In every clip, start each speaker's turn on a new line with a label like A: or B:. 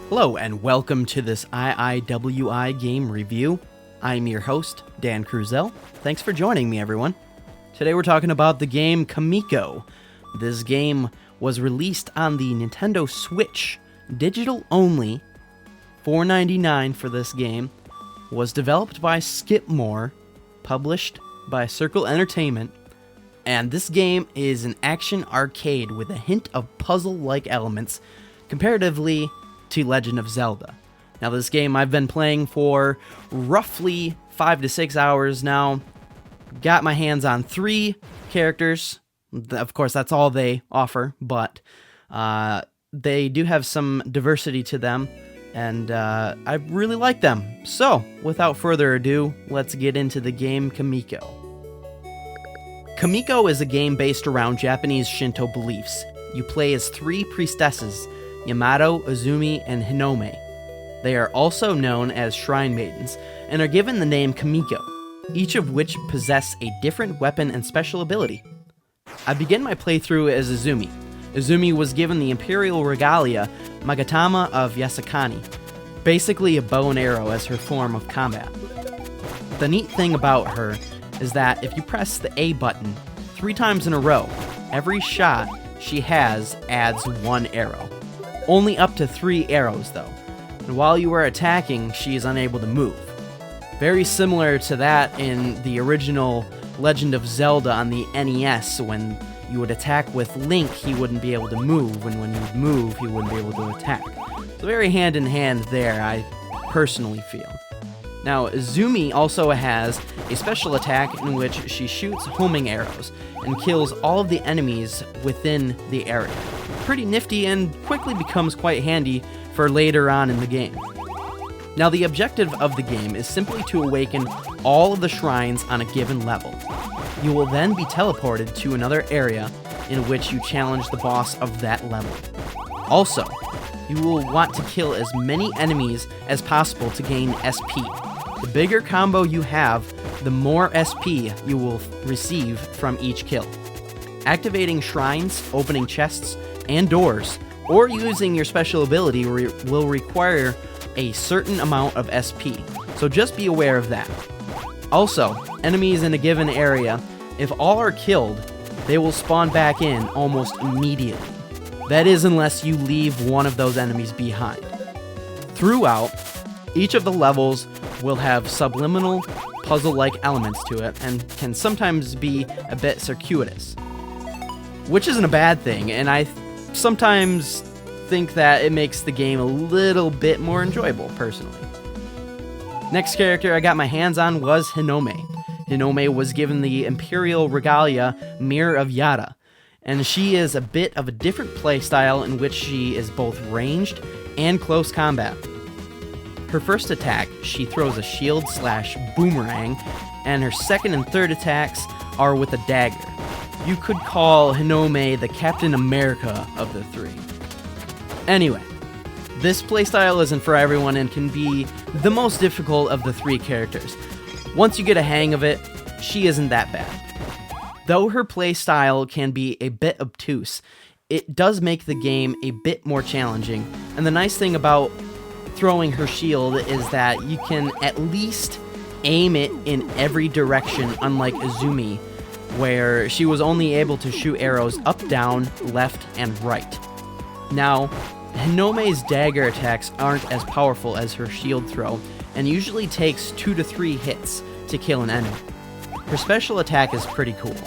A: Hello and welcome to this IIWI game review. I'm your host, Dan Cruzel. Thanks for joining me, everyone. Today we're talking about the game Kamiko. This game was released on the Nintendo Switch, digital only, $4.99 for this game, was developed by Skipmore, published by Circle Entertainment, and this game is an action arcade with a hint of puzzle-like elements, comparatively to Legend of Zelda. Now this game I've been playing for roughly 5 to 6 hours now. Got my hands on 3 characters. Of course, that's all they offer, but they do have some diversity to them, and I really like them. So, without further ado, let's get into the game Kamiko. Kamiko is a game based around Japanese Shinto beliefs. You play as 3 priestesses, Yamato, Izumi, and Hinome. They are also known as Shrine Maidens, and are given the name Kamiko, each of which possess a different weapon and special ability. I begin my playthrough as Izumi. Izumi was given the Imperial Regalia Magatama of Yasakani, basically a bow and arrow as her form of combat. The neat thing about her is that if you press the A button 3 times in a row, every shot she has adds 1 arrow. Only up to 3 arrows though, and while you are attacking, she is unable to move. Very similar to that in the original Legend of Zelda on the NES, when you would attack with Link, he wouldn't be able to move, and when you would move, he wouldn't be able to attack. So very hand in hand there, I personally feel. Now, Izumi also has a special attack in which she shoots homing arrows and kills all of the enemies within the area. Pretty nifty and quickly becomes quite handy for later on in the game. Now, the objective of the game is simply to awaken all of the shrines on a given level. You will then be teleported to another area in which you challenge the boss of that level. Also, you will want to kill as many enemies as possible to gain SP. The bigger combo you have, the more SP you will receive from each kill. Activating shrines, opening chests, and doors, or using your special ability will require a certain amount of SP, so just be aware of that. Also, enemies in a given area, if all are killed, they will spawn back in almost immediately. That is, unless you leave one of those enemies behind. Throughout, each of the levels will have subliminal, puzzle-like elements to it, and can sometimes be a bit circuitous. Which isn't a bad thing, and I sometimes think that it makes the game a little bit more enjoyable, personally. Next character I got my hands on was Hinome. Hinome was given the Imperial Regalia Mirror of Yara, and she is a bit of a different playstyle in which she is both ranged and close combat. Her first attack, she throws a shield/boomerang, and her second and third attacks are with a dagger. You could call Hinome the Captain America of the 3. Anyway, this playstyle isn't for everyone and can be the most difficult of the 3 characters. Once you get a hang of it, she isn't that bad. Though her playstyle can be a bit obtuse, it does make the game a bit more challenging, and the nice thing about throwing her shield is that you can at least aim it in every direction, unlike Izumi, where she was only able to shoot arrows up, down, left, and right. Now, Hinome's dagger attacks aren't as powerful as her shield throw, and usually takes 2 to 3 hits to kill an enemy. Her special attack is pretty cool.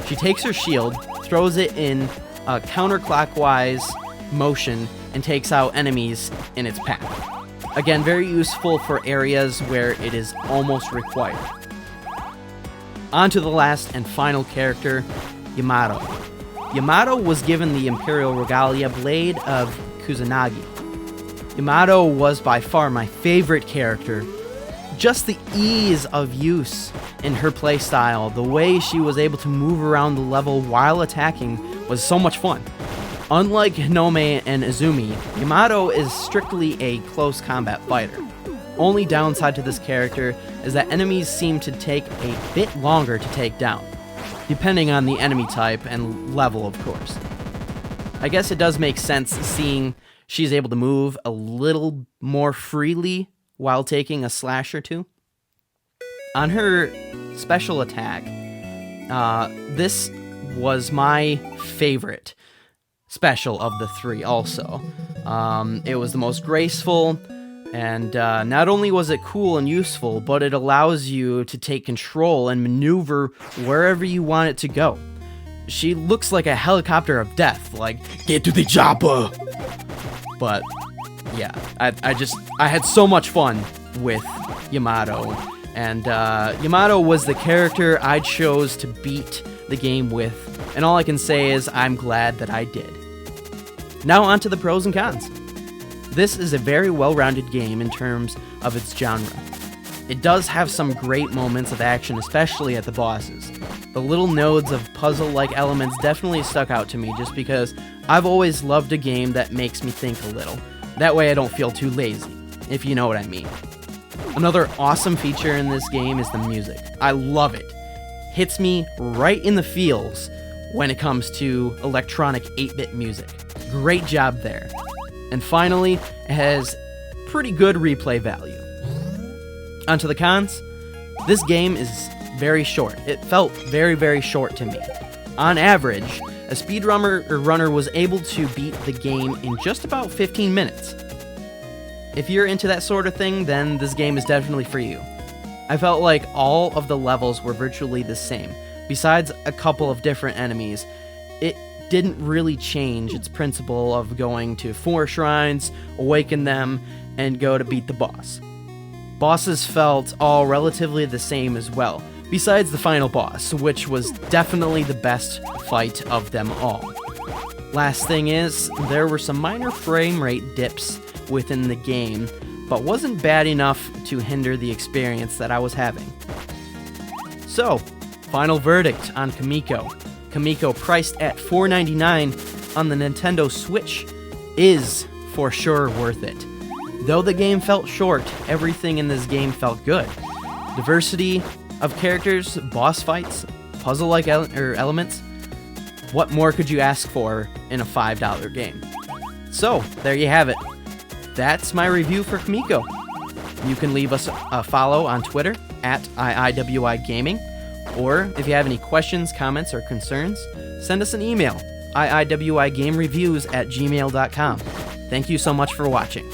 A: She takes her shield, throws it in a counterclockwise motion, and takes out enemies in its path. Again, very useful for areas where it is almost required. On to the last and final character, Yamato. Yamato was given the Imperial Regalia Blade of Kusanagi. Yamato was by far my favorite character. Just the ease of use in her playstyle, the way she was able to move around the level while attacking, was so much fun. Unlike Hinome and Izumi, Yamato is strictly a close combat fighter. Only downside to this character is that enemies seem to take a bit longer to take down, depending on the enemy type and level, of course. I guess it does make sense seeing she's able to move a little more freely while taking a slash or two. On her special attack, this was my favorite special of the three also. It was the most graceful, and not only was it cool and useful, but it allows you to take control and maneuver wherever you want it to go. She looks like a helicopter of death, like, get to the chopper! But, yeah, I had so much fun with Yamato, and Yamato was the character I chose to beat the game with, and all I can say is I'm glad that I did. Now on to the pros and cons. This is a very well-rounded game in terms of its genre. It does have some great moments of action, especially at the bosses. The little nodes of puzzle-like elements definitely stuck out to me just because I've always loved a game that makes me think a little. That way I don't feel too lazy, if you know what I mean. Another awesome feature in this game is the music. I love it. Hits me right in the feels when it comes to electronic 8-bit music. Great job there. And finally, it has pretty good replay value. Onto the cons. This game is very short. It felt very, very short to me. On average, a speedrunner was able to beat the game in just about 15 minutes. If you're into that sort of thing, then this game is definitely for you. I felt like all of the levels were virtually the same. Besides a couple of different enemies, it didn't really change its principle of going to 4 shrines, awaken them, and go to beat the boss. Bosses felt all relatively the same as well, besides the final boss, which was definitely the best fight of them all. Last thing is, there were some minor frame rate dips within the game, but wasn't bad enough to hinder the experience that I was having. So, final verdict on Kamiko. Kamiko, priced at $4.99 on the Nintendo Switch, is for sure worth it. Though the game felt short, everything in this game felt good. Diversity of characters, boss fights, puzzle-like elements. What more could you ask for in a $5 game? So, there you have it. That's my review for Kamiko. You can leave us a follow on Twitter at IIWI Gaming, or if you have any questions, comments, or concerns, send us an email, iiwigamereviews@gmail.com. Thank you so much for watching.